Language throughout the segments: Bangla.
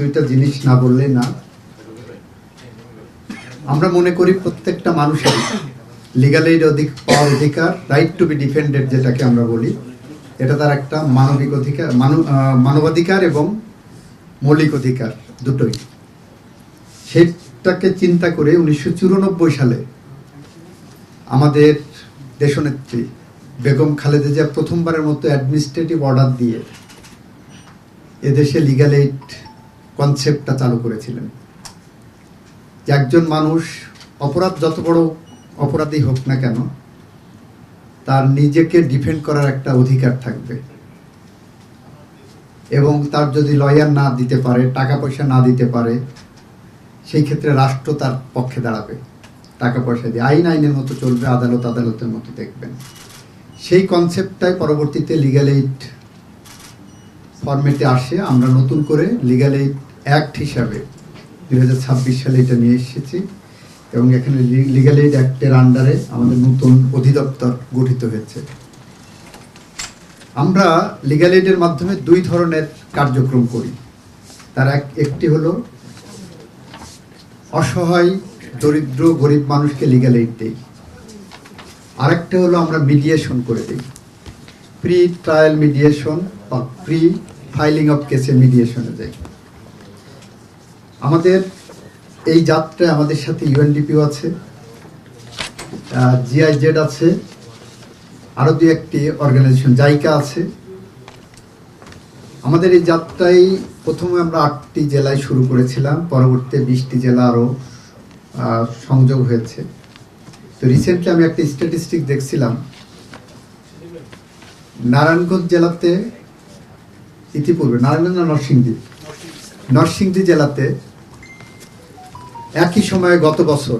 দুইটা জিনিস না বললে না। আমরা মনে করি প্রত্যেকটা মানুষের লিগ্যাল এইড পাওয়ার অধিকার, রাইট টু বি ডিফেন্ডেড যেটাকে আমরা বলি, এটা তার একটা মানবিক অধিকার, মানবাধিকার এবং মৌলিক অধিকার দুটোই। সেটাকে চিন্তা করে 1994 সালে আমাদের দেশনেত্রী বেগম খালেদা জিয়া প্রথমবারের মতো অ্যাডমিনিস্ট্রেটিভ অর্ডার দিয়ে এদেশে লিগ্যাল এইড কনসেপ্টটা চালু করেছিলেন। যে একজন মানুষ অপরাধ যত বড় অপরাধী হোক না কেন, তার নিজেকে ডিফেন্ড করার একটা অধিকার থাকবে, এবং তার যদি লয়ার না দিতে পারে, টাকা পয়সা না দিতে পারে, সেই ক্ষেত্রে রাষ্ট্র তার পক্ষে দাঁড়াবে, টাকা পয়সা দিয়ে আইন আইনের মতো চলবে, আদালত আদালতের মতো দেখবেন। সেই কনসেপ্টটাই পরবর্তীতে লিগ্যাল এইড ফরম্যাটে আসে। আমরা নতুন করে লিগ্যাল এইড অ্যাক্ট হিসাবে 2026 সালে এটা নিয়ে এসেছি, এবং এখানে লিগ্যাল এইড অ্যাক্টের আন্ডারে আমাদের নতুন অধিদপ্তর গঠিত হয়েছে। আমরা লিগ্যাল এইডের মাধ্যমে দুই ধরনের কার্যক্রম করি। তার একটি হলো অসহায় দরিদ্র গরিব মানুষকে লিগ্যাল এইড দেই, আরেকটা হলো আমরা মিডিয়েশন করে দিই, প্রি ট্রায়াল মিডিয়েশন বা প্রি ফাইলিং অফ কেসে মিডিয়েশনে যাই। আমাদের এই যাত্রায় আমাদের সাথে ইউএনডিপিও আছে, জিআইজেড আছে, আরও দু একটি অর্গানাইজেশন, জাইকা আছে। আমাদের এই যাত্রায় প্রথমে আমরা 8টি জেলায় শুরু করেছিলাম, পরবর্তীতে 20টি জেলা আরও সংযোগ হয়েছে। তো রিসেন্টলি আমি একটা স্ট্যাটিস্টিক দেখছিলাম, নারায়ণগঞ্জ জেলাতে ইতিপূর্বে, নারায়ণগঞ্জ না নরসিংদী জেলাতে একই সময়ে গত বছর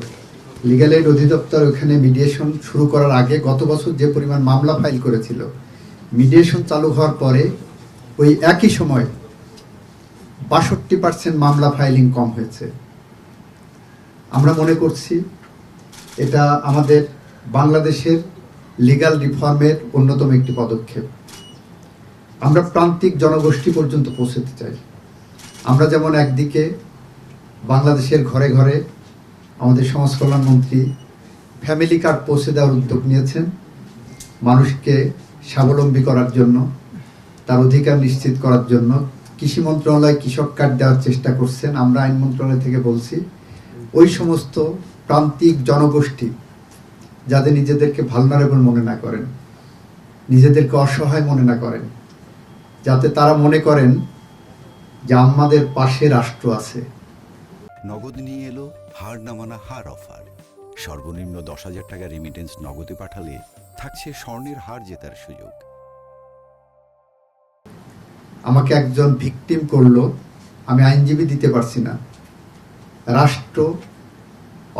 লিগ্যাল এইড অধিদপ্তর ওখানে মিডিয়েশন শুরু করার আগে গত বছর যে পরিমাণ মামলা ফাইল করেছিল, মিডিয়েশন চালু হওয়ার পরে ওই একই সময় 62% মামলা ফাইলিং কম হয়েছে। আমরা মনে করছি এটা আমাদের বাংলাদেশের লিগ্যাল রিফর্মের অন্যতম একটি পদক্ষেপ। আমরা প্রান্তিক জনগোষ্ঠী পর্যন্ত পৌঁছতে চাই। আমরা যেমন একদিকে বাংলাদেশের ঘরে ঘরে আমাদের সমাজ কল্যাণ মন্ত্রী ফ্যামিলি কার্ড পৌঁছে দেওয়ার উদ্যোগ নিয়েছেন, মানুষকে স্বাবলম্বী করার জন্য, তার অধিকার নিশ্চিত করার জন্য। কৃষি মন্ত্রণালয় কৃষক কার্ড দেওয়ার চেষ্টা করছেন। আমরা আইন মন্ত্রণালয় থেকে বলছি ওই সমস্ত প্রান্তিক জনগোষ্ঠী যাদের নিজেদেরকে ভালনারেবল মনে না করেন, নিজেদেরকে অসহায় মনে না করেন, যাতে তারা মনে করেন যে আমাদের পাশে রাষ্ট্র আছে। নগদ নিয়ে এলো হার না মানা হার অফার। সর্বনিম্ন 10,000 টাকা রেমিটেন্স নগদে পাঠালে থাকছে স্বর্ণের হার জেতার সুযোগ। আমাকে একজন ভিকটিম করলো, আমি আইনজীবী দিতে পারছি না, রাষ্ট্র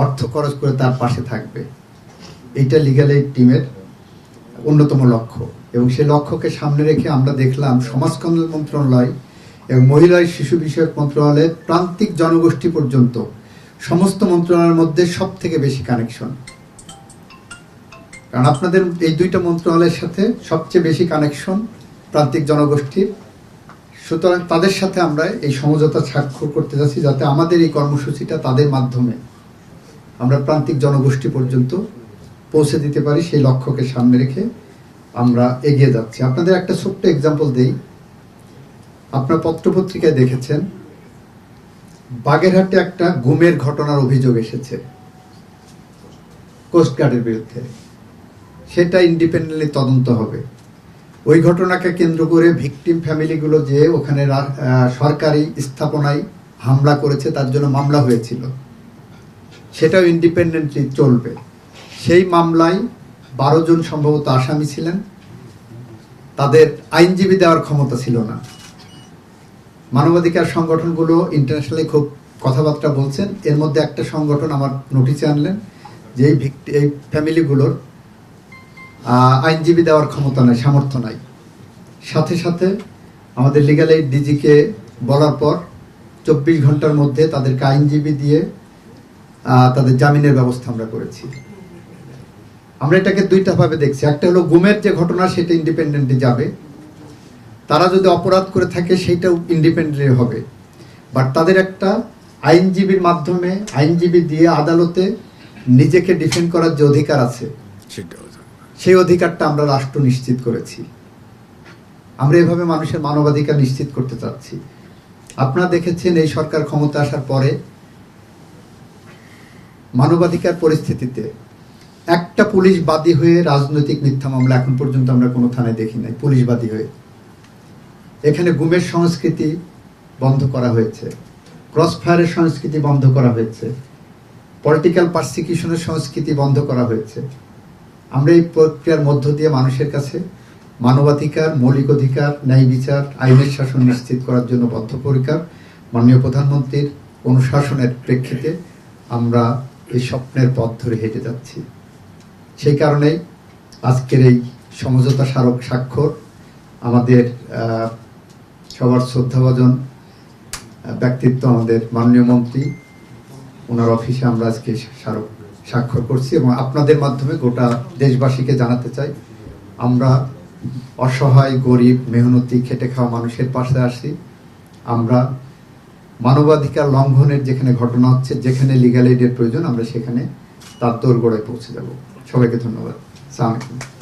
অর্থ খরচ করে তার পাশে থাকবে। এইটা লিগ্যাল এইড টিমের অন্যতম লক্ষ্য, এবং সেই লক্ষ্যকে সামনে রেখে আমরা দেখলাম সমাজ কল্যাণ মন্ত্রণালয় এবং মহিলা শিশু বিষয়ক মন্ত্রণালয়ের প্রান্তিক জনগোষ্ঠী পর্যন্ত সমস্ত মন্ত্রণালয়ের মধ্যে সব থেকে বেশি কানেকশন। কারণ আপনাদের এই দুইটা মন্ত্রণালয়ের সাথে সবচেয়ে বেশি কানেকশন প্রান্তিক জনগোষ্ঠীর। সুতরাং তাদের সাথে আমরা এই সমঝোতা স্বাক্ষর করতে যাচ্ছি, যাতে আমাদের এই কর্মসূচিটা তাদের মাধ্যমে আমরা প্রান্তিক জনগোষ্ঠী পর্যন্ত পৌঁছে দিতে পারি। সেই লক্ষ্যকে সামনে রেখে আমরা এগিয়ে যাচ্ছি। আপনাদের একটা ছোট্ট এক্সাম্পল দেই। আপনার পত্রপত্রিকায় দেখেছেন বাগেরহাটে একটা গুমের ঘটনার অভিযোগ এসেছে কোস্টগার্ডের বিরুদ্ধে। সেটা ইন্ডিপেন্ডেন্টলি তদন্ত হবে। ওই ঘটনাকে কেন্দ্র করে ভিকটিম ফ্যামিলিগুলো যে ওখানে সরকারি স্থাপনায় হামলা করেছে তার জন্য মামলা হয়েছিল, সেটাও ইন্ডিপেন্ডেন্টলি চলবে। সেই মামলায় 12 জন সম্ভবত আসামি ছিলেন, তাদের আইনজীবী দেওয়ার ক্ষমতা ছিল না। মানবাধিকার সংগঠনগুলো ইন্টারন্যাশনালি খুব কথাবার্তা বলছেন। এর মধ্যে একটা সংগঠন আমার নোটিশে আনলেন যে এই ফ্যামিলিগুলোর আইনজীবী দেওয়ার ক্ষমতা নাই, সামর্থ্য নাই। সাথে সাথে আমাদের লিগ্যাল এইড ডিজিকে বলার পর 24 ঘন্টার মধ্যে তাদেরকে আইনজীবী দিয়ে তাদের জামিনের ব্যবস্থা আমরা করেছি। আমরা এটাকে দুইটা ভাবে দেখছি। একটা হলো গুমের যে ঘটনা, সেটা ইন্ডিপেন্ডেন্টলি যাবে, তারা যদি অপরাধ করে থাকে সেইটাও ইন্ডিপেন্ডেন্টলি হবে। বাট তাদের একটা আইনজীবীর মাধ্যমে, আইনজীবী দিয়ে আদালতে নিজেকে ডিফেন্ড করার যে অধিকার আছে, সেই অধিকারটা আমরা রাষ্ট্র নিশ্চিত করেছি। আমরা এভাবে মানুষের মানবাধিকার নিশ্চিত করতে চাচ্ছি। আপনারা দেখেছেন এই সরকার ক্ষমতা আসার পরে মানবাধিকার পরিস্থিতিতে একটা পুলিশ বাদী হয়ে রাজনৈতিক মিথ্যা মামলা এখন পর্যন্ত আমরা কোনো থানায় দেখি নাই পুলিশ বাদী হয়ে। এখানে গুমের সংস্কৃতি বন্ধ করা হয়েছে, ক্রস ফায়ারের সংস্কৃতি বন্ধ করা হয়েছে, পলিটিক্যাল পারসিকিউশনের সংস্কৃতি বন্ধ করা হয়েছে। আমরা এই প্রক্রিয়ার মধ্য দিয়ে মানুষের কাছে মানবাধিকার, মৌলিক অধিকার, ন্যায় বিচার, আইনের শাসন নিশ্চিত করার জন্য বদ্ধপরিকর। মাননীয় প্রধানমন্ত্রীর অনুশাসনের প্রেক্ষিতে আমরা এই স্বপ্নের পথ ধরে হেঁটে যাচ্ছি। সেই কারণেই আজকের এই সমঝোতা স্মারক স্বাক্ষর আমাদের সবার শ্রদ্ধাভাজন ব্যক্তিত্ব আমাদের মাননীয় মন্ত্রী, ওনার অফিসে আমরা আজকে স্মারক স্বাক্ষর করছি এবং আপনাদের মাধ্যমে গোটা দেশবাসীকে জানাতে চাই আমরা অসহায়, গরিব, মেহনতি, খেটে খাওয়া মানুষের পাশে আসি। আমরা মানবাধিকার লঙ্ঘনের যেখানে ঘটনা হচ্ছে, যেখানে লিগ্যাল এইডের প্রয়োজন, আমরা সেখানে তার দোরগোড়ায় পৌঁছে যাব। সবাইকে ধন্যবাদ। আসসালামু আলাইকুম।